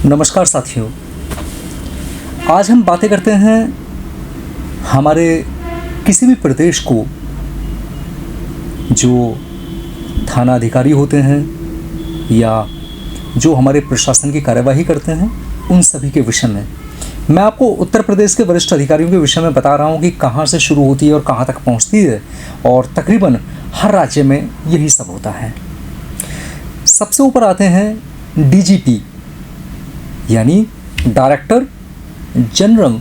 नमस्कार साथियों, आज हम बातें करते हैं हमारे किसी भी प्रदेश को जो थाना अधिकारी होते हैं या जो हमारे प्रशासन की कार्यवाही करते हैं उन सभी के विषय में। मैं आपको उत्तर प्रदेश के वरिष्ठ अधिकारियों के विषय में बता रहा हूं कि कहां से शुरू होती है और कहां तक पहुंचती है, और तकरीबन हर राज्य में यही सब होता है। सबसे ऊपर आते हैं डीजीपी यानी डायरेक्टर जनरल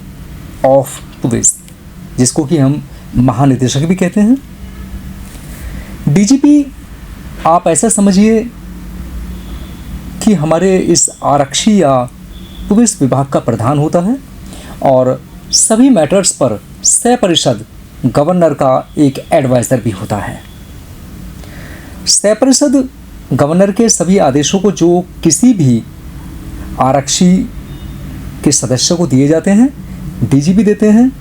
ऑफ पुलिस, जिसको कि हम महानिदेशक भी कहते हैं। डीजीपी आप ऐसा समझिए कि हमारे इस आरक्षी या पुलिस विभाग का प्रधान होता है और सभी मैटर्स पर सह-परिषद गवर्नर का एक एडवाइज़र भी होता है। सह-परिषद गवर्नर के सभी आदेशों को जो किसी भी आरक्षी के सदस्य को दिए जाते हैं डीजीपी देते हैं,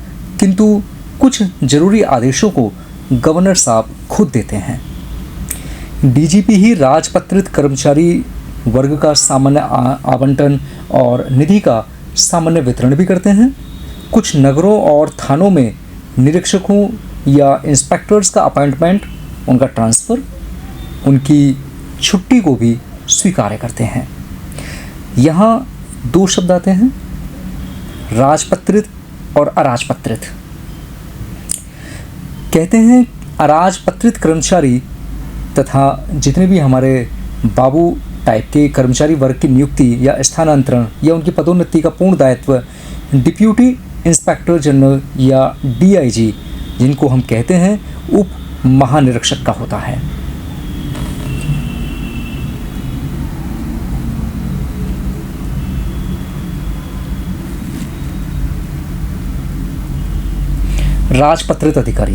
किंतु कुछ ज़रूरी आदेशों को गवर्नर साहब खुद देते हैं। डीजीपी ही राजपत्रित कर्मचारी वर्ग का सामान्य आवंटन और निधि का सामान्य वितरण भी करते हैं। कुछ नगरों और थानों में निरीक्षकों या इंस्पेक्टर्स का अपॉइंटमेंट, उनका ट्रांसफ़र, उनकी छुट्टी को भी स्वीकार करते हैं। यहाँ दो शब्द आते हैं, राजपत्रित और अराजपत्रित। कहते हैं अराजपत्रित कर्मचारी तथा जितने भी हमारे बाबू टाइप के कर्मचारी वर्ग की नियुक्ति या स्थानांतरण या उनकी पदोन्नति का पूर्ण दायित्व डिप्यूटी इंस्पेक्टर जनरल या डीआईजी, जिनको हम कहते हैं उप महानिरीक्षक का होता है। राजपत्रित अधिकारी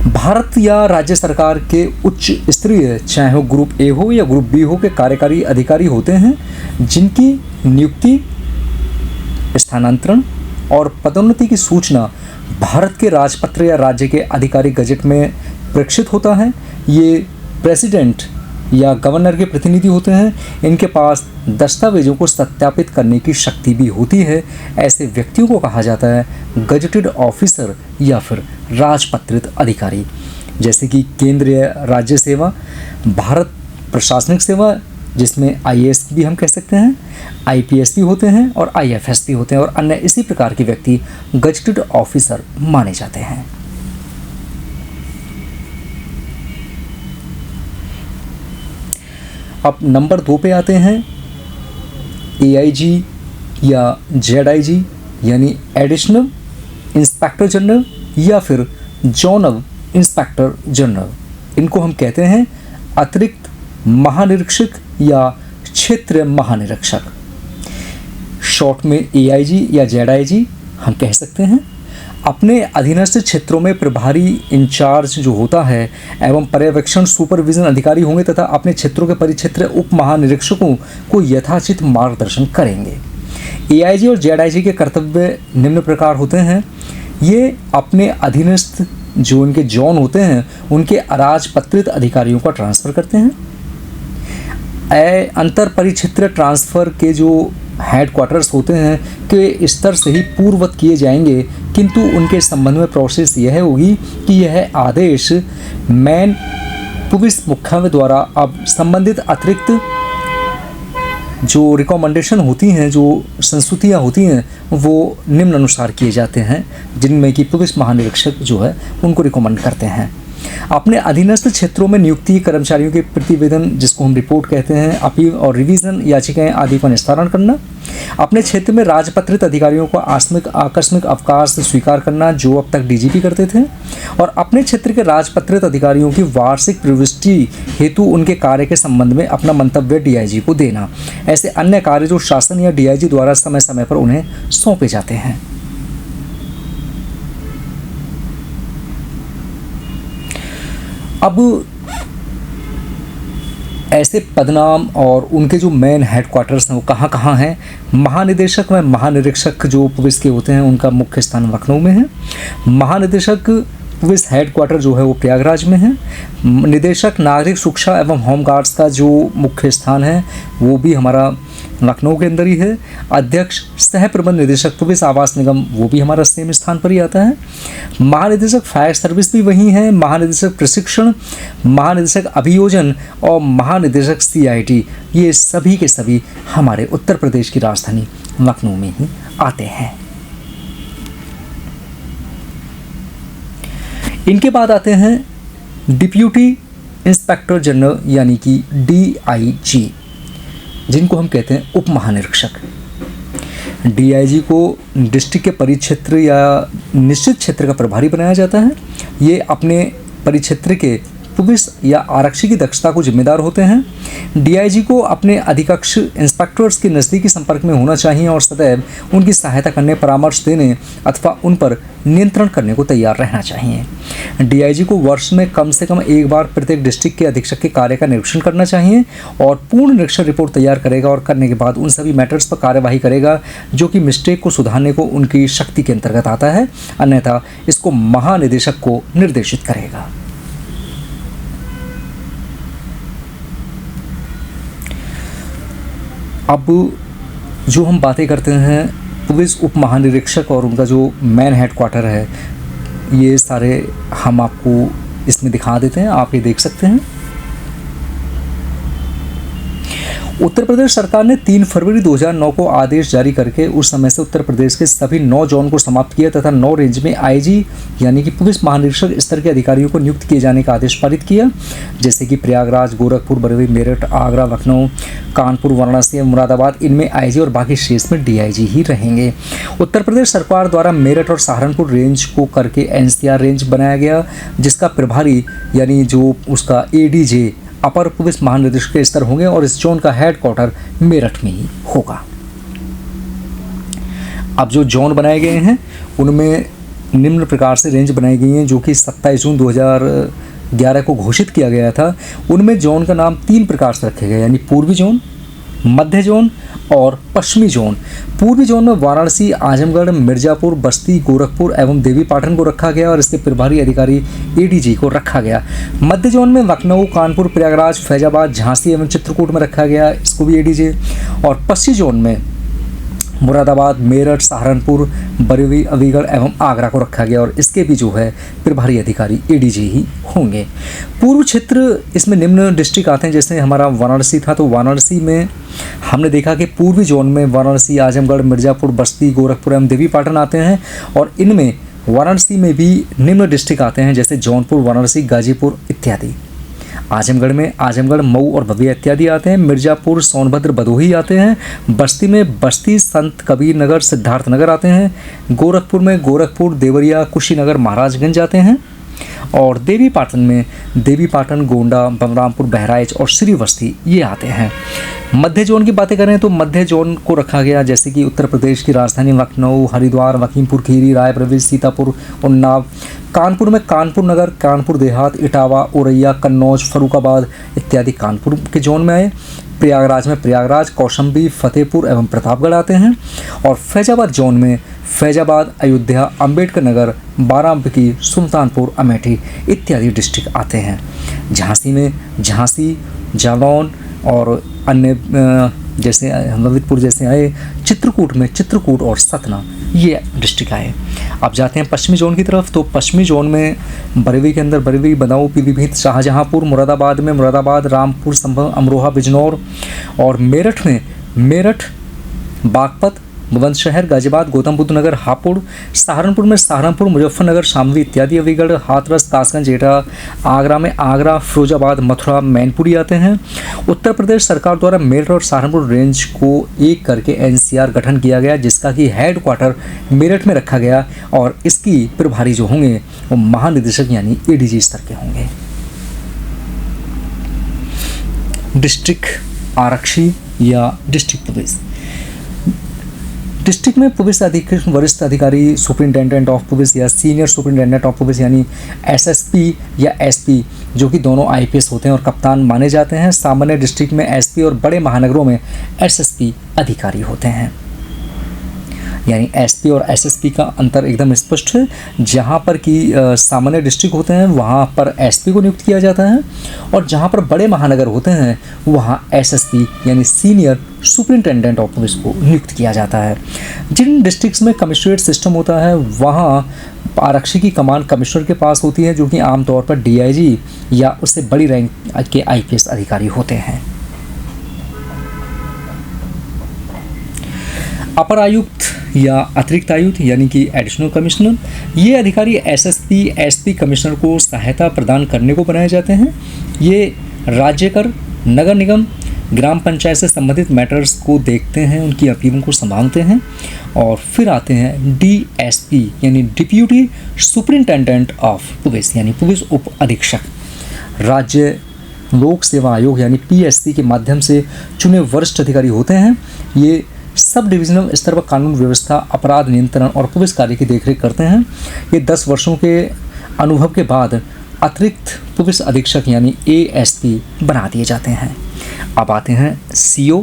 भारत या राज्य सरकार के उच्च स्तरीय, चाहे वो ग्रुप ए हो या ग्रुप बी हो, के कार्यकारी अधिकारी होते हैं, जिनकी नियुक्ति, स्थानांतरण और पदोन्नति की सूचना भारत के राजपत्र या राज्य के आधिकारिक गजट में प्रक्षित होता है। ये प्रेसिडेंट या गवर्नर के प्रतिनिधि होते हैं। इनके पास दस्तावेजों को सत्यापित करने की शक्ति भी होती है। ऐसे व्यक्तियों को कहा जाता है गजटेड ऑफिसर या फिर राजपत्रित अधिकारी। जैसे कि केंद्रीय राज्य सेवा, भारत प्रशासनिक सेवा जिसमें आईएएस भी हम कह सकते हैं, आईपीएस भी होते हैं और आईएफएस भी होते हैं, और अन्य इसी प्रकार के व्यक्ति गजटेड ऑफिसर माने जाते हैं। अब नंबर 2 पे आते हैं एआईजी या जेडआईजी यानी एडिशनल इंस्पेक्टर जनरल या फिर जोनल इंस्पेक्टर जनरल। इनको हम कहते हैं अतिरिक्त महानिरीक्षक या क्षेत्रीय महानिरीक्षक। शॉर्ट में एआईजी या जेडआईजी हम कह सकते हैं। अपने अधीनस्थ क्षेत्रों में प्रभारी इंचार्ज जो होता है एवं पर्यवेक्षण सुपरविजन अधिकारी होंगे तथा अपने क्षेत्रों के परिक्षेत्र उप महानिरीक्षकों को यथाचित मार्गदर्शन करेंगे। एआईजी और जेडआईजी के कर्तव्य निम्न प्रकार होते हैं। ये अपने अधीनस्थ जो इनके जोन होते हैं उनके अराजपत्रित अधिकारियों का ट्रांसफ़र करते हैं। अंतर परिक्षेत्र ट्रांसफ़र के जो हेडक्वार्टर्स होते हैं के स्तर से ही पूर्ववत किए जाएंगे, किंतु उनके संबंध में प्रोसेस यह होगी कि यह आदेश मेन पुलिस मुख्यालय द्वारा अब संबंधित अतिरिक्त जो रिकमेंडेशन होती हैं, जो संस्तुतियाँ होती हैं, वो निम्न अनुसार किए जाते हैं, जिनमें कि पुलिस महानिरीक्षक जो है उनको रिकमेंड करते हैं। अपने अधीनस्थ क्षेत्रों में नियुक्ति कर्मचारियों के प्रतिवेदन, जिसको हम रिपोर्ट कहते हैं, अपील और रिवीजन याचिकाएं आदि का निस्तारण करना। अपने क्षेत्र में राजपत्रित अधिकारियों को आकस्मिक अवकाश स्वीकार करना, जो अब तक डीजीपी करते थे, और अपने क्षेत्र के राजपत्रित अधिकारियों की वार्षिक प्रविष्टि हेतु उनके कार्य के संबंध में अपना मंतव्य डीआईजी को देना। ऐसे अन्य कार्य जो शासन या डीआईजी द्वारा समय समय पर उन्हें सौंपे जाते हैं। अब ऐसे पदनाम और उनके जो मेन हेडक्वार्टर्स हैं वो कहाँ कहाँ हैं। महानिदेशक व महानिरीक्षक जो पुलिस के होते हैं उनका मुख्य स्थान लखनऊ में है। महानिदेशक पुलिस हेडक्वार्टर जो है वो प्रयागराज में है। निदेशक नागरिक सुरक्षा एवं होमगार्ड्स का जो मुख्य स्थान है वो भी हमारा लखनऊ के अंदर ही है। अध्यक्ष सह प्रबंध निदेशक पुलिस आवास निगम वो भी हमारा सेम स्थान पर ही आता है। महानिदेशक फायर सर्विस भी वही है। महानिदेशक प्रशिक्षण, महानिदेशक अभियोजन और महानिदेशक CIT ये सभी के सभी हमारे उत्तर प्रदेश की राजधानी लखनऊ में ही आते हैं। इनके बाद आते हैं डिप्यूटी इंस्पेक्टर जनरल यानी कि DIG, जिनको हम कहते हैं उप महानिरीक्षक। DIG को डिस्ट्रिक्ट के परिक्षेत्र या निश्चित क्षेत्र का प्रभारी बनाया जाता है। ये अपने परिक्षेत्र के पुलिस या आरक्षी की दक्षता को जिम्मेदार होते हैं। DIG को अपने अधिकक्ष इंस्पेक्टर्स के नज़दीकी संपर्क में होना चाहिए और सदैव उनकी सहायता करने, परामर्श देने अथवा उन पर नियंत्रण करने को तैयार रहना चाहिए। DIG को वर्ष में कम से कम एक बार प्रत्येक डिस्ट्रिक्ट के अधीक्षक के कार्य का निरीक्षण करना चाहिए और पूर्ण निरीक्षण रिपोर्ट तैयार करेगा और करने के बाद उन सभी मैटर्स पर कार्यवाही करेगा जो कि मिस्टेक को सुधारने को उनकी शक्ति के अंतर्गत आता है, अन्यथा इसको महानिदेशक को निर्देशित करेगा। अब जो हम बातें करते हैं पुलिस उप महानिरीक्षक और उनका जो मेन हेडक्वार्टर है, ये सारे हम आपको इसमें दिखा देते हैं, आप ये देख सकते हैं। उत्तर प्रदेश सरकार ने 3 फरवरी 2009 को आदेश जारी करके उस समय से उत्तर प्रदेश के सभी 9 जोन को समाप्त किया तथा 9 रेंज में IG यानी कि पुलिस महानिरीक्षक स्तर के अधिकारियों को नियुक्त किए जाने का आदेश पारित किया, जैसे कि प्रयागराज, गोरखपुर, बरेली, मेरठ, आगरा, लखनऊ, कानपुर, वाराणसी, मुरादाबाद। इनमें IG और बाकी शेष में DIG ही रहेंगे। उत्तर प्रदेश सरकार द्वारा मेरठ और सहारनपुर रेंज को करके NCR रेंज बनाया गया, जिसका प्रभारी यानी जो उसका ADJ अपर पुलिस महानिदेशक के स्तर होंगे और इस जोन का हेडक्वार्टर मेरठ में ही होगा। अब जो जोन बनाए गए हैं उनमें निम्न प्रकार से रेंज बनाई गई हैं, जो कि 27 जून 2011 को घोषित किया गया था। उनमें जोन का नाम 3 प्रकार से रखे गए, यानी पूर्वी जोन, मध्य जोन और पश्चिमी जोन। पूर्वी जोन में वाराणसी, आजमगढ़, मिर्जापुर, बस्ती, गोरखपुर एवं देवीपाटन को रखा गया और इसके प्रभारी अधिकारी ADG को रखा गया। मध्य जोन में लखनऊ, कानपुर, प्रयागराज, फैजाबाद, झांसी एवं चित्रकूट में रखा गया, इसको भी ADG। और पश्चिमी जोन में मुरादाबाद, मेरठ, सहारनपुर, बरेली, अलीगढ़ एवं आगरा को रखा गया और इसके भी जो है प्रभारी अधिकारी ADG ही होंगे। पूर्व क्षेत्र इसमें निम्न डिस्ट्रिक्ट आते हैं, जैसे हमारा वाराणसी था तो वाराणसी में हमने देखा कि पूर्वी जोन में वाराणसी, आजमगढ़, मिर्जापुर, बस्ती, गोरखपुर एवं देवीपाटन आते हैं और इनमें वाराणसी में भी निम्न डिस्ट्रिक्ट आते हैं, जैसे जौनपुर, वाराणसी, गाजीपुर इत्यादि। आजमगढ़ में आजमगढ़, मऊ और बलिया इत्यादि आते हैं। मिर्जापुर, सोनभद्र, भदोही आते हैं। बस्ती में बस्ती, संत कबीर नगर, सिद्धार्थनगर आते हैं। गोरखपुर में गोरखपुर, देवरिया, कुशीनगर, महाराजगंज आते हैं। और देवीपाटन में देवीपाटन, गोंडा, बलरामपुर, बहराइच और श्रीवस्ती ये आते हैं। मध्य जोन की बातें करें तो मध्य जोन को रखा गया, जैसे कि उत्तर प्रदेश की राजधानी लखनऊ, हरिद्वार, लखीमपुर खीरी, रायबरेली, सीतापुर, उन्नाव। कानपुर में कानपुर नगर, कानपुर देहात, इटावा, औरैया, कन्नौज, फर्रुखाबाद इत्यादि कानपुर के जोन में आए। प्रयागराज में प्रयागराज, कौशाम्बी, फतेहपुर एवं प्रतापगढ़ आते हैं। और फैजाबाद जोन में फैजाबाद, अयोध्या, अंबेडकर नगर, बाराबंकी, सुल्तानपुर, अमेठी इत्यादि डिस्ट्रिक्ट आते हैं। झांसी में झांसी, जालौन और अन्य जैसे ललितपुर जैसे आए। चित्रकूट में चित्रकूट और सतना ये डिस्ट्रिक्ट आए। अब जाते हैं पश्चिमी जोन की तरफ, तो पश्चिमी जोन में बरेली के अंदर बरेली, बदाऊं, पीलीभीत, शाहजहांपुर। मुरादाबाद में मुरादाबाद, रामपुर, संभल, अमरोहा, बिजनौर। और मेरठ में मेरठ, बागपत, बुलंदशहर, गाजियाबाद, गौतम बुद्ध नगर, हापुड़। सहारनपुर में सहारनपुर, मुजफ्फरनगर, शामली इत्यादि अलीगढ़, हाथरस, कासगंज, एटा। आगरा में आगरा, फिरोजाबाद, मथुरा, मैनपुरी आते हैं। उत्तर प्रदेश सरकार द्वारा मेरठ और सहारनपुर रेंज को एक करके NCR गठन किया गया, जिसका कि हेडक्वार्टर मेरठ में रखा गया और इसकी प्रभारी जो होंगे वो महानिदेशक यानी ADG स्तर के होंगे। डिस्ट्रिक्ट आरक्षी या डिस्ट्रिक्ट पुलिस। डिस्ट्रिक्ट में पुलिस अधीक्षक, वरिष्ठ अधिकारी, सुपरिंटेंडेंट ऑफ पुलिस या सीनियर सुपरिंटेंडेंट ऑफ पुलिस यानी SSP या SP, जो कि दोनों IPS होते हैं और कप्तान माने जाते हैं। सामान्य डिस्ट्रिक्ट में SP और बड़े महानगरों में SSP अधिकारी होते हैं। यानी एसपी और एसएसपी का अंतर एकदम स्पष्ट है। जहाँ पर कि सामान्य डिस्ट्रिक्ट होते हैं वहाँ पर एसपी को नियुक्त किया जाता है, और जहाँ पर बड़े महानगर होते हैं वहाँ एसएसपी यानी सीनियर सुपरिंटेंडेंट ऑफ पुलिस को नियुक्त किया जाता है। जिन डिस्ट्रिक्ट्स में कमिश्नरेट सिस्टम होता है वहाँ आरक्षी की कमान कमिश्नर के पास होती है, जो कि आमतौर पर डीआईजी या उससे बड़ी रैंक के आईपीएस अधिकारी होते हैं। अपर आयुक्त या अतिरिक्त आयुक्त यानी कि एडिशनल कमिश्नर, ये अधिकारी एसएसपी एसपी कमिश्नर को सहायता प्रदान करने को बनाए जाते हैं। ये राज्य कर, नगर निगम, ग्राम पंचायत से संबंधित मैटर्स को देखते हैं, उनकी अपीलों को संभालते हैं। और फिर आते हैं डीएसपी यानी डिप्यूटी सुपरिंटेंडेंट ऑफ पुलिस यानी पुलिस उप अधीक्षक। राज्य लोक सेवा आयोग यानी पीएससी के माध्यम से चुने वरिष्ठ अधिकारी होते हैं। ये सब डिविजनल स्तर पर कानून व्यवस्था, अपराध नियंत्रण और पुलिस कार्य की देखरेख करते हैं। ये 10 वर्षों के अनुभव के बाद अतिरिक्त पुलिस अधीक्षक यानी एएसपी बना दिए जाते हैं। अब आते हैं सीओ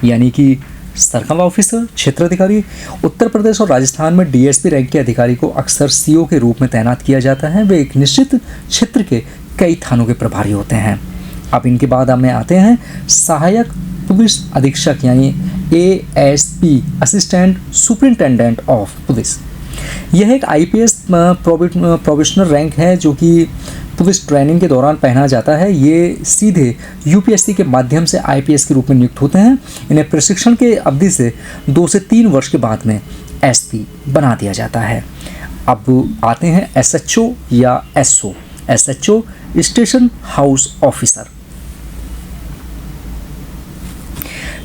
यानी कि सर्कल ऑफिसर, क्षेत्र अधिकारी। उत्तर प्रदेश और राजस्थान में डीएसपी रैंक के अधिकारी को अक्सर सीओ के रूप में तैनात किया जाता है। वे एक निश्चित क्षेत्र के कई थानों के प्रभारी होते हैं। अब इनके बाद हमें आते हैं सहायक पुलिस अधीक्षक यानी ASP, assistant superintendent of police. यह एक आईपीएस प्रोबेशनर रैंक है जो कि पुलिस ट्रेनिंग के दौरान पहना जाता है। ये सीधे यूपीएससी के माध्यम से आईपीएस के रूप में नियुक्त होते हैं। इन्हें प्रशिक्षण के अवधि से 2 से 3 वर्ष के बाद में एसपी बना दिया जाता है। अब आते हैं एसएचओ या SO. SHO station house officer.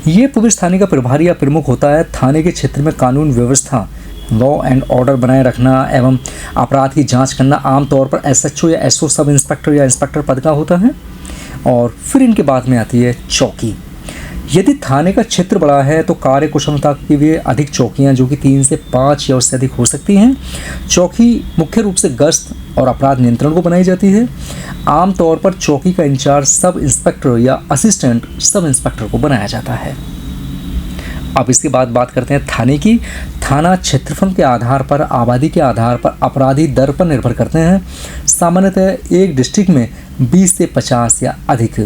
ये पुलिस थाने का प्रभारी या प्रमुख होता है। थाने के क्षेत्र में कानून व्यवस्था, लॉ एंड ऑर्डर बनाए रखना एवं अपराध की जांच करना आमतौर पर एसएचओ या एसओ सब इंस्पेक्टर या इंस्पेक्टर पद का होता है। और फिर इनके बाद में आती है चौकी। यदि थाने का क्षेत्र बड़ा है तो कार्य कुशलता के लिए अधिक चौकियां जो कि 3 से 5 या उससे अधिक हो सकती हैं। चौकी मुख्य रूप से गश्त और अपराध नियंत्रण को बनाई जाती है। आमतौर पर चौकी का इंचार्ज सब इंस्पेक्टर या असिस्टेंट सब इंस्पेक्टर को बनाया जाता है। अब इसके बाद बात करते हैं थाने की। थाना क्षेत्रफल के आधार पर, आबादी के आधार पर अपराधी दर पर निर्भर करते हैं। सामान्यतः एक डिस्ट्रिक्ट में 20 से 50 या अधिक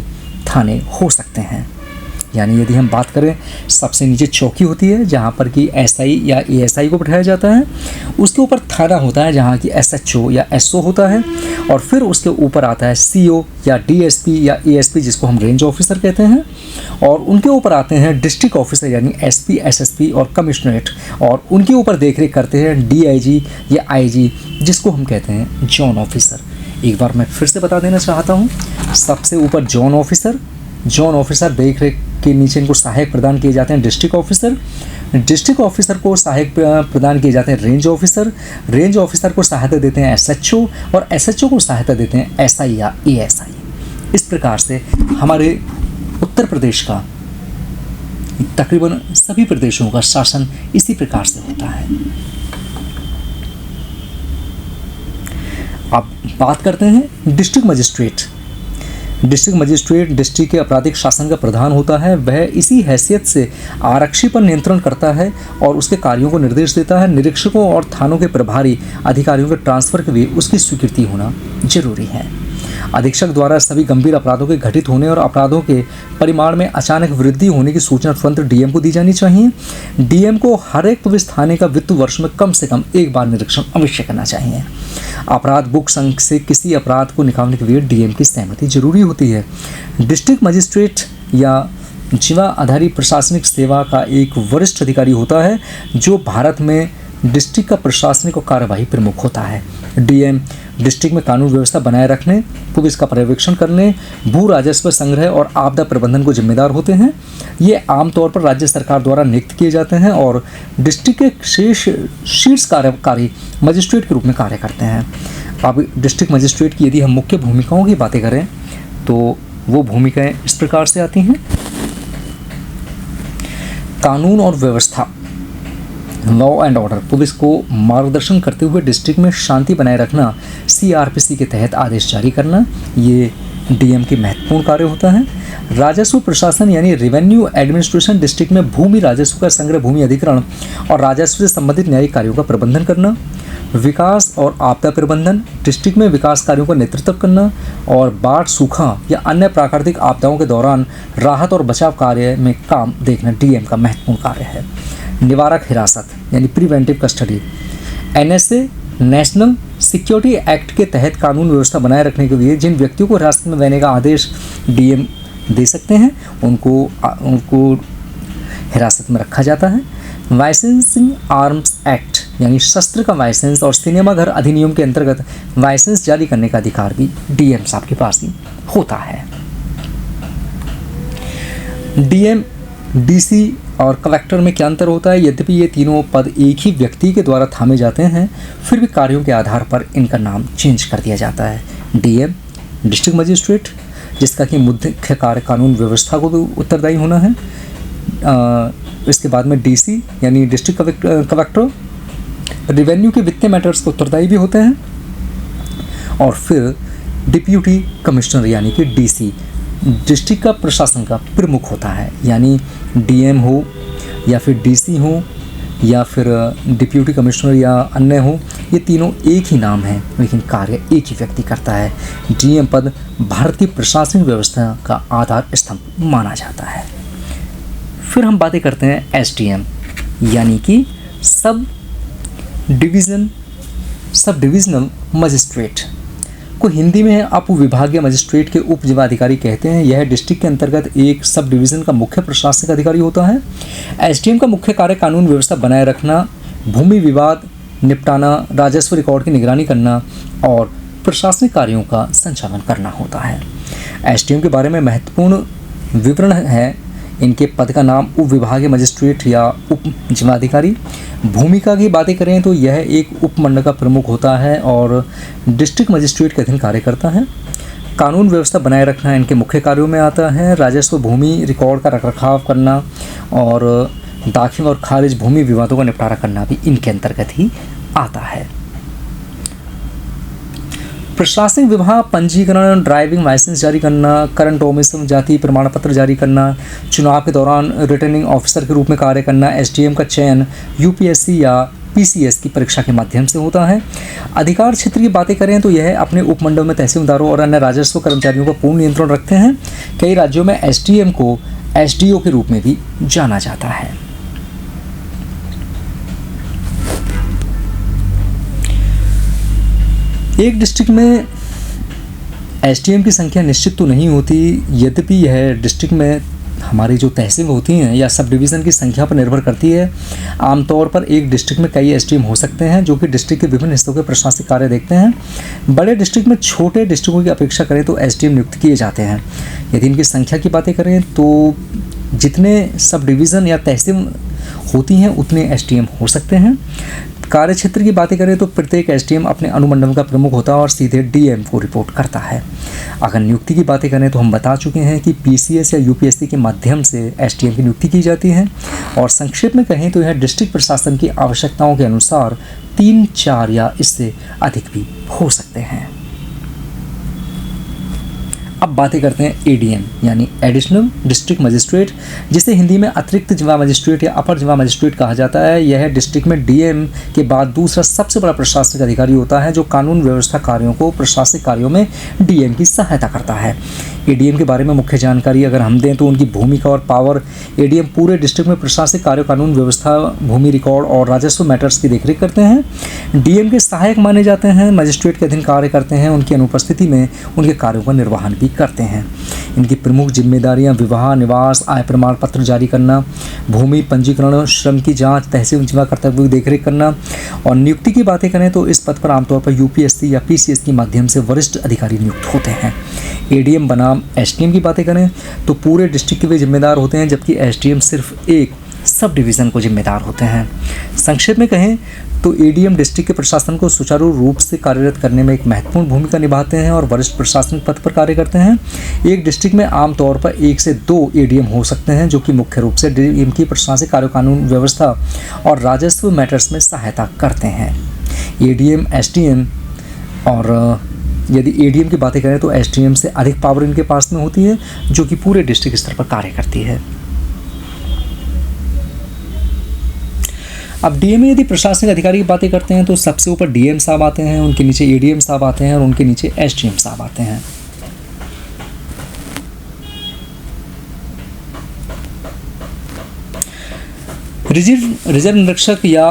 थाने हो सकते हैं। यानी यदि हम बात करें, सबसे नीचे चौकी होती है जहाँ पर कि एसआई या एएसआई को बैठाया जाता है। उसके ऊपर थाना होता है जहाँ की एसएचओ या एसओ होता है। और फिर उसके ऊपर आता है सीओ या डीएसपी या एएसपी जिसको हम रेंज ऑफिसर कहते हैं। और उनके ऊपर आते हैं डिस्ट्रिक्ट ऑफिसर यानी एसपी, एसएसपी और कमिश्नरेट। और उनके ऊपर देखरेख करते हैं डीआईजी या आईजी जिसको हम कहते हैं जोन ऑफिसर। एक बार मैं फिर से बता देना चाहता हूँ, सबसे ऊपर जोन ऑफिसर, जोन ऑफिसर देख रेख के नीचे इनको सहायक प्रदान किए जाते हैं डिस्ट्रिक्ट ऑफिसर। डिस्ट्रिक्ट ऑफिसर को सहायक प्रदान किए जाते हैं रेंज ऑफिसर। रेंज ऑफिसर को सहायता देते हैं एसएचओ और एसएचओ को सहायता देते हैं एसआई या एएसआई। इस प्रकार से हमारे उत्तर प्रदेश का, तकरीबन सभी प्रदेशों का शासन इसी प्रकार से होता है। अब बात करते हैं district magistrate. District magistrate district के आपराधिक शासन का प्रधान होता है। वह इसी हैसियत से आरक्षी पर नियंत्रण करता है और उसके कार्यों को निर्देश देता है। निरीक्षकों और थानों के प्रभारी अधिकारियों के ट्रांसफर के लिए उसकी स्वीकृति होना जरूरी है। अधीक्षक द्वारा सभी गंभीर अपराधों के घटित होने और अपराधों के परिमाण में अचानक वृद्धि होने की सूचना तुरंत डीएम को दी जानी चाहिए। डीएम को हर एक पुलिस थाने का वित्त वर्ष में कम से कम एक बार निरीक्षण अवश्य करना चाहिए। अपराध बुक संघ से किसी अपराध को निकालने के लिए डीएम की सहमति जरूरी होती है। डिस्ट्रिक्ट मजिस्ट्रेट या जिला आधारित प्रशासनिक सेवा का एक वरिष्ठ अधिकारी होता है जो भारत में डिस्ट्रिक्ट का प्रशासनिक और कार्यवाही प्रमुख होता है। डीएम डिस्ट्रिक्ट में कानून व्यवस्था बनाए रखने, पुलिस का पर्यवेक्षण करने, भू राजस्व संग्रह और आपदा प्रबंधन को जिम्मेदार होते हैं। ये आमतौर पर राज्य सरकार द्वारा नियुक्त किए जाते हैं और डिस्ट्रिक्ट के शीर्ष कार्यकारी मजिस्ट्रेट के रूप में कार्य करते हैं। अब डिस्ट्रिक्ट मजिस्ट्रेट की यदि हम मुख्य भूमिकाओं की बातें करें तो वो भूमिकाएं इस प्रकार से आती हैं। कानून और व्यवस्था, लॉ एंड ऑर्डर, पुलिस को मार्गदर्शन करते हुए डिस्ट्रिक्ट में शांति बनाए रखना, सीआरपीसी के तहत आदेश जारी करना, ये डीएम के महत्वपूर्ण कार्य होता है। राजस्व प्रशासन यानी रेवेन्यू एडमिनिस्ट्रेशन डिस्ट्रिक्ट में भूमि राजस्व का संग्रह, भूमि अधिग्रहण और राजस्व से संबंधित न्यायिक कार्यों का प्रबंधन करना। विकास और आपदा प्रबंधन, डिस्ट्रिक्ट में विकास कार्यों का नेतृत्व करना और बाढ़, सूखा या अन्य प्राकृतिक आपदाओं के दौरान राहत और बचाव कार्य में काम देखना डीएम का महत्वपूर्ण कार्य है। निवारक हिरासत यानी preventive custody, NSA national security act के तहत कानून व्यवस्था बनाए रखने के लिए जिन व्यक्तियों को हिरासत में लेने का आदेश डीएम दे सकते हैं उनको हिरासत में रखा जाता है। लाइसेंसिंग आर्म्स एक्ट यानी शस्त्र का लाइसेंस और सिनेमाघर अधिनियम के अंतर्गत लाइसेंस जारी करने का अधिकार भी डीएम साहब के पास ही होता है। डीएम, डीसी और कलेक्टर में क्या अंतर होता है? यद्यपि ये तीनों पद एक ही व्यक्ति के द्वारा थामे जाते हैं, फिर भी कार्यों के आधार पर इनका नाम चेंज कर दिया जाता है। डीएम डिस्ट्रिक्ट मजिस्ट्रेट, जिसका कि मुख्य कार्य कानून व्यवस्था को उत्तरदायी होना है। इसके बाद में डीसी यानी डिस्ट्रिक्ट कलेक्टर रेवेन्यू के वित्तीय मैटर्स को उत्तरदायी भी होते हैं। और फिर डिप्यूटी कमिश्नर यानी कि डीसी डिस्ट्रिक्ट का प्रशासन का प्रमुख होता है, यानी डीएम हो या फिर डीसी हो या फिर डिप्यूटी कमिश्नर या अन्य हो, ये तीनों एक ही नाम है लेकिन कार्य एक ही व्यक्ति करता है। डीएम पद भारत की प्रशासनिक व्यवस्था का आधार स्तंभ माना जाता है। फिर हम बातें करते हैं एसडीएम यानी कि सब डिविजनल मजिस्ट्रेट को हिंदी में उप विभागीय मजिस्ट्रेट के उप जिलाधिकारी कहते हैं। यह डिस्ट्रिक्ट के अंतर्गत एक सब डिवीज़न का मुख्य प्रशासनिक अधिकारी होता है। एसडीएम का मुख्य कार्य कानून व्यवस्था बनाए रखना, भूमि विवाद निपटाना, राजस्व रिकॉर्ड की निगरानी करना और प्रशासनिक कार्यों का संचालन करना होता है। एसडीएम के बारे में महत्वपूर्ण विवरण है। इनके पद का नाम उप विभागीय मजिस्ट्रेट या उप जिलाधिकारी। भूमिका की बातें करें तो यह एक उपमंडल का प्रमुख होता है और डिस्ट्रिक्ट मजिस्ट्रेट के अधीन कार्य करता है। कानून व्यवस्था बनाए रखना इनके मुख्य कार्यों में आता है। राजस्व, भूमि रिकॉर्ड का रखरखाव करना और दाखिल और खारिज भूमि विवादों का निपटारा करना भी इनके अंतर्गत ही आता है। प्रशासनिक विभाग पंजीकरण, ड्राइविंग लाइसेंस जारी करना, करंट डोमिसाइल जाति प्रमाण पत्र जारी करना, चुनाव के दौरान रिटर्निंग ऑफिसर के रूप में कार्य करना। एसडीएम का चयन यूपीएससी या पीसीएस की परीक्षा के माध्यम से होता है। अधिकार क्षेत्र की बातें करें तो यह अपने उपमंडल में तहसीलदारों और अन्य राजस्व कर्मचारियों का पूर्ण नियंत्रण रखते हैं। कई राज्यों में एसडीएम को एसडीओ के रूप में भी जाना जाता है। एक डिस्ट्रिक्ट में एसडीएम की संख्या निश्चित तो नहीं होती, यद्यपि यह डिस्ट्रिक्ट में हमारी जो तहसील होती हैं या सब डिवीज़न की संख्या पर निर्भर करती है। आमतौर पर एक डिस्ट्रिक्ट में कई एसडीएम हो सकते हैं जो कि डिस्ट्रिक्ट के विभिन्न हिस्सों के प्रशासनिक कार्य देखते हैं। बड़े डिस्ट्रिक्ट में छोटे डिस्ट्रिक्टों की अपेक्षा करें तो एसडीएम नियुक्त किए जाते हैं। यदि इनकी संख्या की बातें करें तो जितने सब डिवीज़न या तहसील होती हैं उतने एसडीएम हो सकते हैं। कार्य क्षेत्र की बातें करें तो प्रत्येक एसडीएम अपने अनुमंडल का प्रमुख होता है और सीधे डीएम को रिपोर्ट करता है। अगर नियुक्ति की बातें करें तो हम बता चुके हैं कि पीसीएस या यूपीएससी के माध्यम से एसडीएम की नियुक्ति की जाती है और संक्षेप में कहें तो यह डिस्ट्रिक्ट प्रशासन की आवश्यकताओं के अनुसार 3, 4 या इससे अधिक भी हो सकते हैं। अब बातें करते हैं एडीएम यानी एडिशनल डिस्ट्रिक्ट मजिस्ट्रेट, जिसे हिंदी में अतिरिक्त जिला मजिस्ट्रेट या अपर जिला मजिस्ट्रेट कहा जाता है। यह डिस्ट्रिक्ट में डीएम के बाद दूसरा सबसे बड़ा प्रशासनिक अधिकारी होता है जो कानून व्यवस्था कार्यों को प्रशासनिक कार्यों में डीएम की सहायता करता है। एडीएम के बारे में मुख्य जानकारी अगर हम दें तो उनकी भूमिका और पावर। एडीएम पूरे डिस्ट्रिक्ट में प्रशासनिक कार्य, कानून व्यवस्था, भूमि रिकॉर्ड और राजस्व मैटर्स की देखरेख करते हैं। डीएम के सहायक माने जाते हैं, मजिस्ट्रेट के अधीन कार्य करते हैं, उनकी अनुपस्थिति में उनके कार्यों का निर्वहन भी करते हैं। इनकी प्रमुख जिम्मेदारियां विवाह, निवास, आय प्रमाण पत्र जारी करना, भूमि पंजीकरण, श्रम की जांच, तहसील जिला कर्तव्य की देखरेख करना। और नियुक्ति की बातें करें तो इस पद पर आमतौर पर यूपीएससी या पीसीएस के माध्यम से वरिष्ठ अधिकारी नियुक्त होते हैं। एडीएम बनाम एसडीएम की बातें करें तो पूरे डिस्ट्रिक्ट के वे जिम्मेदार होते हैं जबकि एसडीएम सिर्फ एक सब डिवीज़न को जिम्मेदार होते हैं। संक्षेप में कहें तो एडीएम डिस्ट्रिक्ट के प्रशासन को सुचारू रूप से कार्यरत करने में एक महत्वपूर्ण भूमिका निभाते हैं और वरिष्ठ प्रशासनिक पद पर कार्य करते हैं। एक डिस्ट्रिक्ट में आमतौर पर 1 से 2 एडीएम हो सकते हैं जो कि मुख्य रूप से डीएम की प्रशासनिक कार्य, कानून व्यवस्था और राजस्व मैटर्स में सहायता करते हैं। एडीएम, एसडीएम और यदि एडीएम की बातें करें तो एसडीएम से अधिक पावर इनके पास में होती है, जो कि पूरे डिस्ट्रिक्ट स्तर पर कार्य करती है। अब डीएम में यदि प्रशासनिक अधिकारी की बातें करते हैं तो सबसे ऊपर डीएम साहब आते हैं, उनके नीचे एडीएम साहब आते हैं और उनके नीचे एसडीएम साहब आते हैं। रिजर्व निरीक्षक या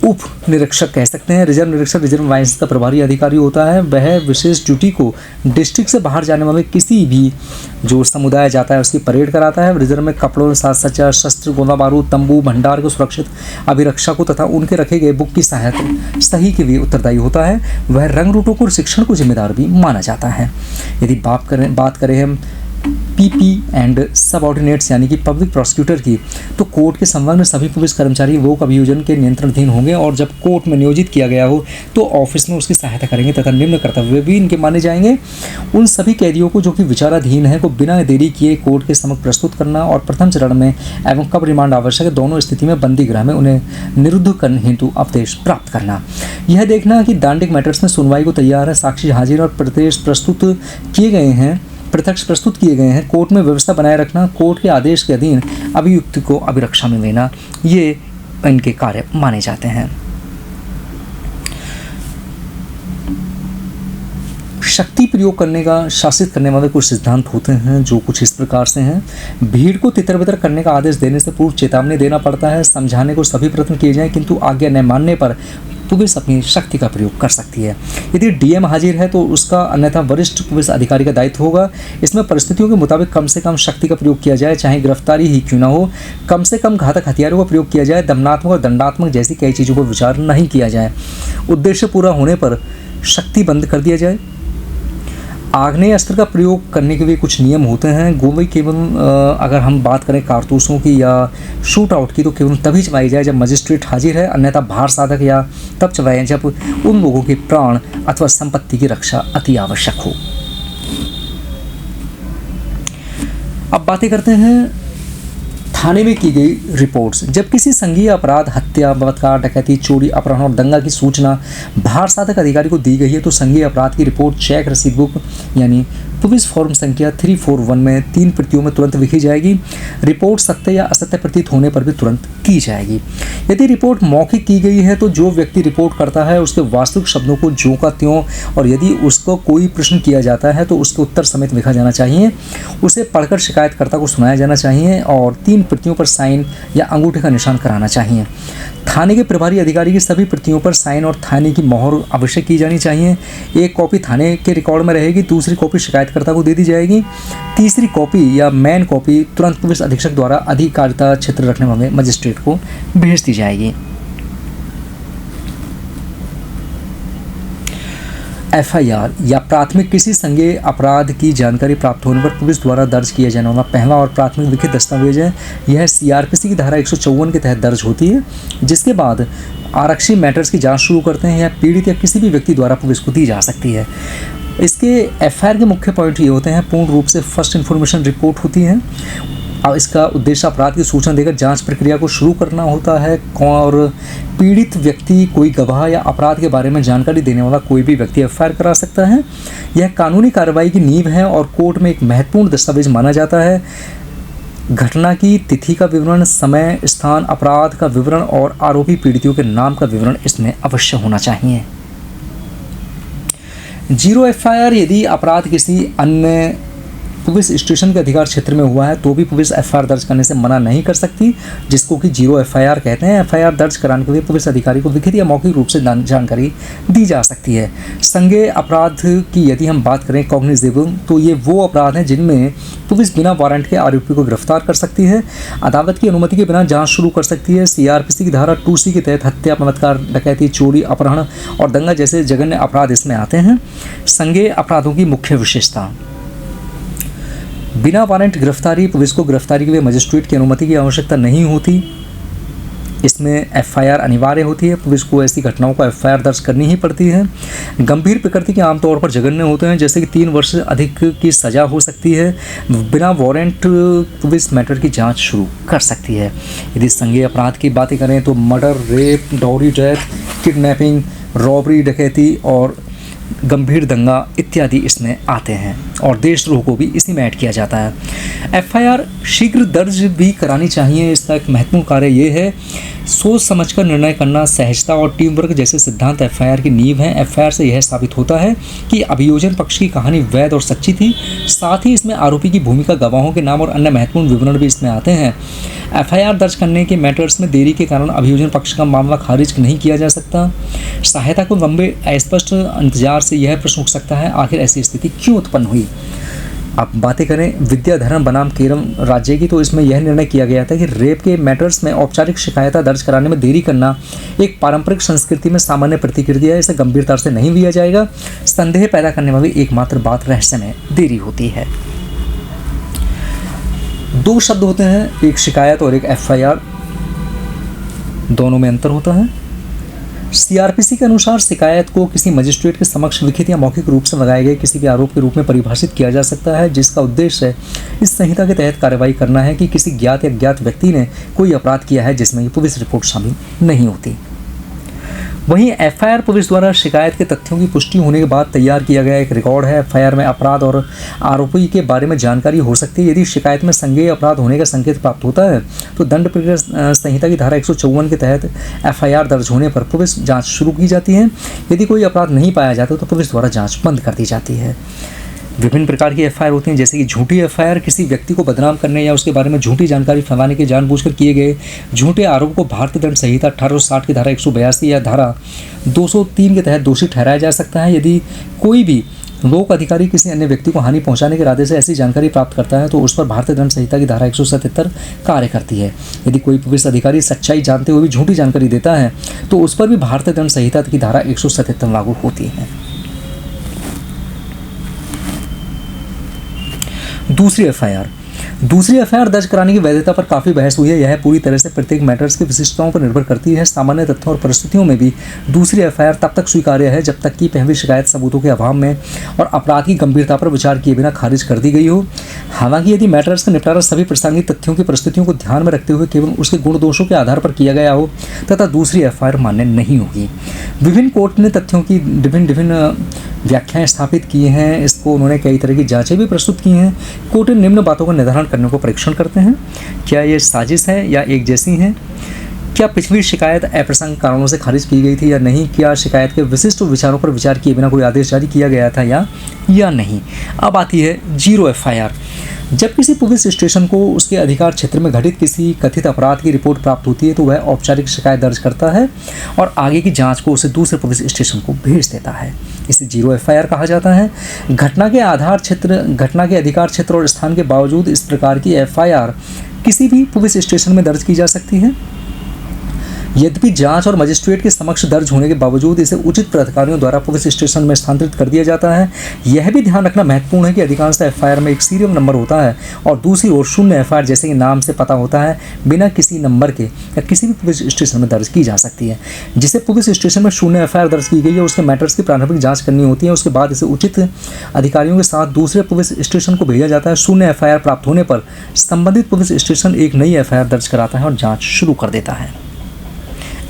उप निरीक्षक कह सकते हैं। रिजर्व निरीक्षक रिजर्व वाइंस का प्रभारी अधिकारी होता है। वह विशेष ड्यूटी को डिस्ट्रिक्ट से बाहर जाने वाले किसी भी जो समुदाय जाता है उसकी परेड कराता है। रिजर्व में कपड़ों के साथ सज्जा शस्त्र, गोला बारूद, तंबू, भंडार को सुरक्षित अभिरक्षा को तथा उनके रखे गए बुक की सहायता सही के भी उत्तरदायी होता है। वह रंग रूटों को शिक्षण को जिम्मेदार भी माना जाता है। यदि बात करें हम पीपी एंड सबऑर्डिनेट्स यानी कि पब्लिक प्रोसिक्यूटर की, तो कोर्ट के संबंध में सभी पुलिस कर्मचारी वोक अभियोजन के नियंत्रणाधीन होंगे और जब कोर्ट में नियोजित किया गया हो तो ऑफिस में उसकी सहायता करेंगे तथा निम्न कर्तव्य भी इनके माने जाएंगे। उन सभी कैदियों को जो कि विचाराधीन है को बिना देरी किए कोर्ट के समक्ष प्रस्तुत करना और प्रथम चरण में एवं कब रिमांड आवश्यक है दोनों स्थिति में बंदी गृह में उन्हें निरुद्ध करने हेतु आदेश प्राप्त करना। यह देखना कि दांडिक मैटर्स में सुनवाई को तैयार है, साक्षी हाजिर और प्रत्यक्ष प्रस्तुत किए गए हैं, कोर्ट में व्यवस्था बनाए रखना, कोर्ट के आदेश के अधीन अभियुक्त को अभिरक्षा में लेना, ये इनके कार्य माने जाते हैं। शक्ति प्रयोग करने का शासित करने वाले कुछ सिद्धांत होते हैं जो कुछ इस प्रकार से हैं। भीड़ को तितर बितर करने का आदेश देने से पूर्व चेतावनी देना पड़ता है। समझाने को सभी प्रयत्न किए जाएं किंतु आज्ञा न मानने पर पुलिस अपनी शक्ति का प्रयोग कर सकती है। यदि डीएम हाजिर है तो उसका अन्यथा वरिष्ठ पुलिस अधिकारी का दायित्व होगा। इसमें परिस्थितियों के मुताबिक कम से कम शक्ति का प्रयोग किया जाए, चाहे गिरफ्तारी ही क्यों ना हो। कम से कम घातक हथियारों का प्रयोग किया जाए, दमनात्मक और दंडात्मक जैसी कई चीज़ों पर विचार नहीं किया जाए। उद्देश्य पूरा होने पर शक्ति बंद कर दिया जाए। आग्नेय अस्त्र का प्रयोग करने के लिए कुछ नियम होते हैं। गोली केवल अगर हम बात करें कारतूसों की या शूट आउट की तो केवल तभी चलाई जाए जब मजिस्ट्रेट हाजिर है, अन्यथा भार साधक या तब चलाएं जब उन लोगों के प्राण अथवा संपत्ति की रक्षा अति आवश्यक हो। अब बातें करते हैं थाने में की गई रिपोर्ट्स। जब किसी संज्ञेय अपराध, हत्या, बलात्कार, डकैती, चोरी, अपहरण और दंगा की सूचना भार साधक अधिकारी को दी गई है तो संज्ञेय अपराध की रिपोर्ट चेक रसीद बुक यानी पुलिस फॉर्म संख्या 341 में 3 प्रतियों में तुरंत लिखी जाएगी। रिपोर्ट सत्य या असत्य प्रतीत होने पर भी तुरंत की जाएगी। यदि रिपोर्ट मौखिक की गई है तो जो व्यक्ति रिपोर्ट करता है उसके वास्तविक शब्दों को ज्यों का त्यों, और यदि उसको कोई प्रश्न किया जाता है तो उसके उत्तर समेत लिखा जाना चाहिए। उसे पढ़कर शिकायतकर्ता को सुनाया जाना चाहिए और 3 प्रतियों पर साइन या अंगूठे का निशान कराना चाहिए। थाने के प्रभारी अधिकारी की सभी प्रतियों पर साइन और थाने की मोहर अवश्य की जानी चाहिए। एक कॉपी थाने के रिकॉर्ड में रहेगी, दूसरी कॉपी शिकायतकर्ता को दे दी जाएगी, तीसरी कॉपी या मेन कॉपी तुरंत पुलिस अधीक्षक द्वारा अधिकारिता क्षेत्र रखने वाले मजिस्ट्रेट को भेज दी जाएगी। एफआईआर या प्राथमिक किसी संज्ञेय अपराध की जानकारी प्राप्त होने पर पुलिस द्वारा दर्ज किया जाने वाला पहला और प्राथमिक लिखित दस्तावेज है। यह सीआरपीसी की धारा 154 के तहत दर्ज होती है, जिसके बाद आरक्षी मैटर्स की जांच शुरू करते हैं या पीड़ित या किसी भी व्यक्ति द्वारा पुलिस को दी जा सकती है। इसके एफआईआर के मुख्य पॉइंट ये होते हैं, पूर्ण रूप से फर्स्ट इन्फॉर्मेशन रिपोर्ट होती है। अब इसका उद्देश्य अपराध की सूचना देकर जांच प्रक्रिया को शुरू करना होता है और पीड़ित व्यक्ति, कोई गवाह या अपराध के बारे में जानकारी देने वाला कोई भी व्यक्ति एफआईआर करा सकता है। यह कानूनी कार्रवाई की नींव है और कोर्ट में एक महत्वपूर्ण दस्तावेज माना जाता है। घटना की तिथि का विवरण, समय, स्थान, अपराध का विवरण और आरोपी पीड़ितों के नाम का विवरण इसमें अवश्य होना चाहिए। 0 एफआईआर यदि अपराध किसी अन्य पुलिस स्टेशन के अधिकार क्षेत्र में हुआ है तो भी पुलिस एफआईआर दर्ज करने से मना नहीं कर सकती, जिसको कि 0 एफआईआर कहते हैं। एफआईआर दर्ज कराने के लिए पुलिस अधिकारी को लिखित या मौखिक रूप से जानकारी दी जा सकती है। संज्ञेय अपराध की यदि हम बात करें कॉग्निजेबल, तो ये वो अपराध हैं जिनमें पुलिस बिना वारंट के आरोपी को गिरफ्तार कर सकती है, अदालत की अनुमति के बिना जाँच शुरू कर सकती है। सीआरपीसी की धारा 2C के तहत हत्या, बलात्कार, डकैती, चोरी, अपहरण और दंगा जैसे जघन्य अपराध इसमें आते हैं। संज्ञेय अपराधों की मुख्य विशेषता: बिना वारंट गिरफ्तारी, पुलिस को गिरफ्तारी के लिए मजिस्ट्रेट की अनुमति की आवश्यकता नहीं होती। इसमें एफआईआर अनिवार्य होती है, पुलिस को ऐसी घटनाओं का एफआईआर दर्ज करनी ही पड़ती है। गंभीर प्रकृति के आमतौर पर जघन्य होते हैं, जैसे कि 3 वर्ष से अधिक की सज़ा हो सकती है। बिना वारंट पुलिस मैटर की जांच शुरू कर सकती है। यदि संज्ञेय अपराध की बातें करें तो murder, rape, dowry death, kidnapping, robbery, डकैती और गंभीर दंगा इत्यादि इसमें आते हैं और देशद्रोह को भी इसी में ऐड किया जाता है। एफआईआर शीघ्र दर्ज भी करानी चाहिए। इसका एक महत्वपूर्ण कार्य ये है, सोच समझकर निर्णय करना, सहजता और टीम वर्क जैसे सिद्धांत एफआईआर की नींव हैं। एफआईआर से यह साबित होता है कि अभियोजन पक्ष की कहानी वैध और सच्ची थी। साथ ही इसमें आरोपी की भूमिका, गवाहों के नाम और अन्य महत्वपूर्ण विवरण भी इसमें आते हैं। एफआईआर दर्ज करने के मैटर्स में देरी के कारण अभियोजन पक्ष का मामला खारिज नहीं किया जा सकता। सहायता को लंबे अस्पष्ट इंतजार से यह प्रश्न उठ सकता है, आखिर ऐसी स्थिति क्यों उत्पन्न हुई। अब बातें करें विद्याधरन बनाम केरम राज्य की, तो इसमें यह निर्णय किया गया था कि रेप के मैटर्स में औपचारिक शिकायत दर्ज कराने में देरी करना एक पारंपरिक संस्कृति में सामान्य प्रतिक्रिया है। इसे गंभीरता से नहीं लिया जाएगा। संदेह पैदा करने वाली एकमात्र बात रहस्य में देरी होती है। दो शब्द होते हैं, एक शिकायत और एक एफआईआर, दोनों में अंतर होता है। सीआरपीसी के अनुसार शिकायत को किसी मजिस्ट्रेट के समक्ष लिखित या मौखिक रूप से लगाए गए किसी भी आरोप के रूप में परिभाषित किया जा सकता है, जिसका उद्देश्य इस संहिता के तहत कार्रवाई करना है कि किसी ज्ञात या अज्ञात व्यक्ति ने कोई अपराध किया है जिसमें ये पुलिस रिपोर्ट शामिल नहीं होती। वहीं एफआईआर पुलिस द्वारा शिकायत के तथ्यों की पुष्टि होने के बाद तैयार किया गया एक रिकॉर्ड है। एफआईआर में अपराध और आरोपी के बारे में जानकारी हो सकती है। यदि शिकायत में संज्ञेय अपराध होने का संकेत प्राप्त होता है तो दंड प्रक्रिया संहिता की धारा 154 के तहत एफआईआर दर्ज होने पर पुलिस जांच शुरू की जाती है। यदि कोई अपराध नहीं पाया जाता तो पुलिस द्वारा जाँच बंद कर दी जाती है। विभिन्न प्रकार की एफआईआर होती हैं, जैसे कि झूठी एफआईआर किसी व्यक्ति को बदनाम करने या उसके बारे में झूठी जानकारी फैलाने के जानबूझकर किए गए झूठे आरोप को भारतीय दंड संहिता 1860 की धारा 182 या धारा 203 के तहत दोषी ठहराया जा सकता है। यदि कोई भी लोक अधिकारी किसी अन्य व्यक्ति को हानि पहुंचाने के इरादे से ऐसी जानकारी प्राप्त करता है तो उस पर भारतीय दंड संहिता की धारा 177 कार्य करती है। यदि कोई पुलिस अधिकारी सच्चाई जानते हुए भी झूठी जानकारी देता है तो उस पर भी भारतीय दंड संहिता की धारा 177 लागू होती है। दूसरी एफआईआर दर्ज कराने की वैधता पर काफ़ी बहस हुई है। यह पूरी तरह से प्रत्येक मैटर्स की विशिष्टताओं पर निर्भर करती है। सामान्य तथ्यों और परिस्थितियों में भी दूसरी एफआईआर तब तक स्वीकार्य है जब तक कि पहली शिकायत सबूतों के अभाव में और अपराध की गंभीरता पर विचार किए बिना खारिज कर दी गई हो। हालांकि यदि मैटर्स का निपटारा सभी प्रासंगिक तथ्यों की परिस्थितियों को ध्यान में रखते हुए केवल उसके गुण दोषों के आधार पर किया गया हो तथा दूसरी एफआईआर मान्य नहीं होगी। विभिन्न कोर्ट ने तथ्यों की विभिन्न व्याख्याएं स्थापित की हैं। इसको उन्होंने कई तरह की जांचें भी प्रस्तुत की हैं। कोर्ट निम्न बातों का निर्धारण करने को परीक्षण करते हैं, क्या ये साजिश है या एक जैसी है, क्या पिछली शिकायत अप्रसंग कारणों से खारिज की गई थी या नहीं, क्या शिकायत के विशिष्ट विचारों पर विचार किए बिना कोई आदेश जारी किया गया था या नहीं। अब आती है जीरो एफआईआर। जब किसी पुलिस स्टेशन को उसके अधिकार क्षेत्र में घटित किसी कथित अपराध की रिपोर्ट प्राप्त होती है तो वह औपचारिक शिकायत दर्ज करता है और आगे की जांच को उसे दूसरे पुलिस स्टेशन को भेज देता है। इसे जीरो एफआईआर कहा जाता है। घटना के अधिकार क्षेत्र और स्थान के बावजूद इस प्रकार की एफआईआर किसी भी पुलिस स्टेशन में दर्ज की जा सकती है। यद्यपि जांच और मजिस्ट्रेट के समक्ष दर्ज होने के बावजूद इसे उचित प्राधिकारियों द्वारा पुलिस स्टेशन में स्थानांतरित कर दिया जाता है। यह भी ध्यान रखना महत्वपूर्ण है कि अधिकांश एफआईआर में एक सीरियल नंबर होता है और दूसरी ओर शून्य एफआईआर जैसे कि नाम से पता होता है बिना किसी नंबर के या किसी भी पुलिस स्टेशन में दर्ज की जा सकती है। जिसे पुलिस स्टेशन में शून्य एफआईआर दर्ज की गई है उसके मैटर्स की प्रारंभिक जाँच करनी होती है। उसके बाद इसे उचित अधिकारियों के साथ दूसरे पुलिस स्टेशन को भेजा जाता है। शून्य एफआईआर प्राप्त होने पर संबंधित पुलिस स्टेशन एक नई एफआईआर दर्ज कराता है और जाँच शुरू कर देता है।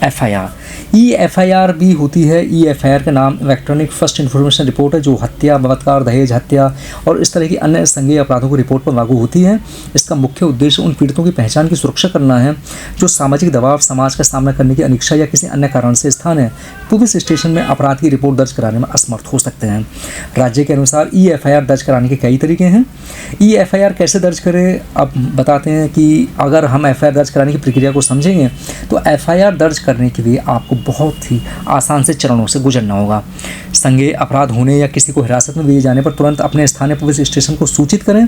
एफआईआर ई एफआईआर भी होती है। ई एफआईआर का नाम इलेक्ट्रॉनिक फर्स्ट इन्फॉर्मेशन रिपोर्ट है, जो हत्या, बलात्कार, दहेज हत्या और इस तरह की अन्य संज्ञेय अपराधों को रिपोर्ट पर लागू होती है। इसका मुख्य उद्देश्य उन पीड़ितों की पहचान की सुरक्षा करना है जो सामाजिक दबाव, समाज का सामना करने की अनिच्छा या किसी अन्य कारण से स्थानीय पुलिस स्टेशन में अपराध की रिपोर्ट दर्ज कराने में असमर्थ हो सकते हैं। राज्य के अनुसार ई एफआईआर दर्ज कराने के कई तरीके हैं। ई एफआईआर कैसे दर्ज करें, अब बताते हैं कि अगर हम एफआईआर दर्ज कराने की प्रक्रिया को समझेंगे तो एफआईआर दर्ज करने के लिए आपको बहुत ही आसान से चरणों से गुजरना होगा। संज्ञेय अपराध होने या किसी को हिरासत में लिए जाने पर तुरंत अपने स्थानीय पुलिस स्टेशन को सूचित करें।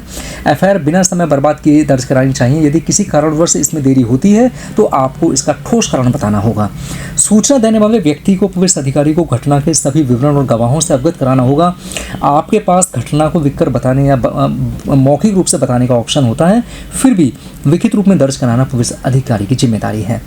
एफआईआर बिना समय बर्बाद किए दर्ज करानी चाहिए। यदि किसी कारणवश इसमें देरी होती है तो आपको इसका ठोस कारण बताना होगा। सूचना देने वाले व्यक्ति को पुलिस अधिकारी को घटना के सभी विवरण और गवाहों से अवगत कराना होगा। आपके पास घटना को लिखकर बताने या मौखिक रूप से बताने का ऑप्शन होता है, फिर भी लिखित रूप में दर्ज कराना पुलिस अधिकारी की जिम्मेदारी है।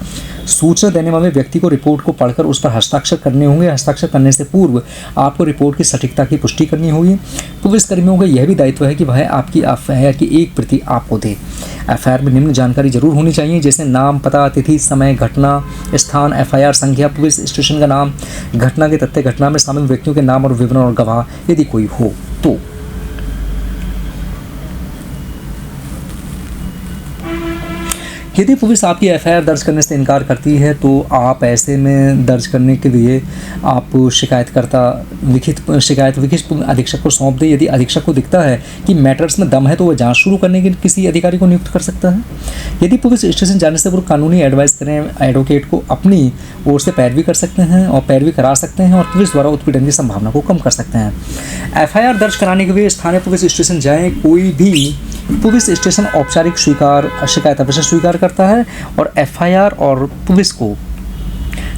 सूचना देने वाले व्यक्ति को रिपोर्ट रिपोर्ट को पढ़कर उस पर हस्ताक्षर करने होंगे। हस्ताक्षर करने से पूर्व आपको रिपोर्ट की सटीकता की पुष्टि करनी होगी। पुलिसकर्मियों का यह भी दायित्व है कि वह आपकी एफआईआर की एक प्रति आपको दे। एफआईआर में निम्न जानकारी जरूर होनी चाहिए, जैसे नाम, पता, तिथि, समय, घटना स्थान, एफआईआर संख्या, पुलिस स्टेशन का नाम, घटना के तथ्य, घटना में शामिल व्यक्तियों के नाम और विवरण और गवाह यदि कोई हो तो। यदि पुलिस आपकी एफआईआर दर्ज करने से इनकार करती है तो आप ऐसे में दर्ज करने के लिए आप शिकायतकर्ता लिखित अधीक्षक को सौंप दें। यदि अधीक्षक को दिखता है कि मैटर्स में दम है तो वह जांच शुरू करने के किसी अधिकारी को नियुक्त कर सकता है। यदि पुलिस स्टेशन जाने से पूर्व कानूनी एडवाइस करें, एडवोकेट को अपनी ओर से पैरवी कर सकते हैं और पैरवी करा सकते हैं और पुलिस द्वारा उत्पीड़न की संभावना को कम कर सकते हैं। एफआईआर दर्ज कराने के लिए स्थानीय पुलिस स्टेशन जाएं। कोई भी पुलिस स्टेशन औपचारिक शिकायत अवश्य स्वीकार करता है और एफआईआर और पुलिस को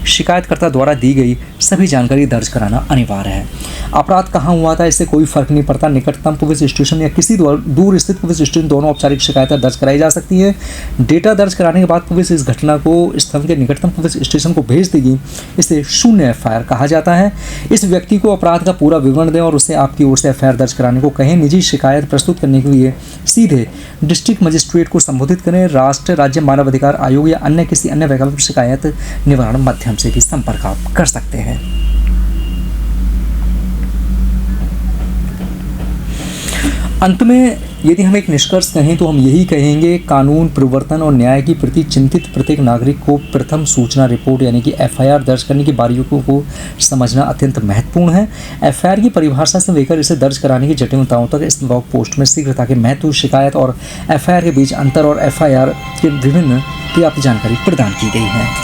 शिकायतकर्ता द्वारा दी गई सभी जानकारी दर्ज कराना अनिवार्य है। अपराध कहाँ हुआ था इससे कोई फर्क नहीं पड़ता। निकटतम पुलिस स्टेशन या किसी दूर स्थित पुलिस स्टेशन दोनों औपचारिक शिकायतें दर्ज कराई जा सकती है। डेटा दर्ज कराने के बाद पुलिस इस घटना को स्थल के निकटतम पुलिस स्टेशन को भेज देगी। इसे शून्य एफआईआर कहा जाता है। इस व्यक्ति को अपराध का पूरा विवरण दें और उसे आपकी ओर से एफआईआर दर्ज कराने को कहें। निजी शिकायत प्रस्तुत करने के लिए सीधे डिस्ट्रिक्ट मजिस्ट्रेट को संबोधित करें। राष्ट्रीय राज्य मानव अधिकार आयोग या अन्य किसी अन्य वैकल्पिक शिकायत निवारण माध्यम से भी संपर्क आप कर सकते हैं। अंत में यदि हम एक निष्कर्ष कहें तो हम यही कहेंगे, कानून, प्रवर्तन और न्याय की प्रति चिंतित प्रत्येक नागरिक को प्रथम सूचना रिपोर्ट यानी कि एफआईआर दर्ज करने की बारीकियों को समझना अत्यंत महत्वपूर्ण है। एफआईआर की परिभाषा से लेकर इसे दर्ज कराने की जटिलताओं तक इस ब्लॉग पोस्ट में शीघ्रता के महत्व, शिकायत और एफआईआर के बीच अंतर और एफआईआर के विभिन्न पर्याप्त जानकारी प्रदान की गई है।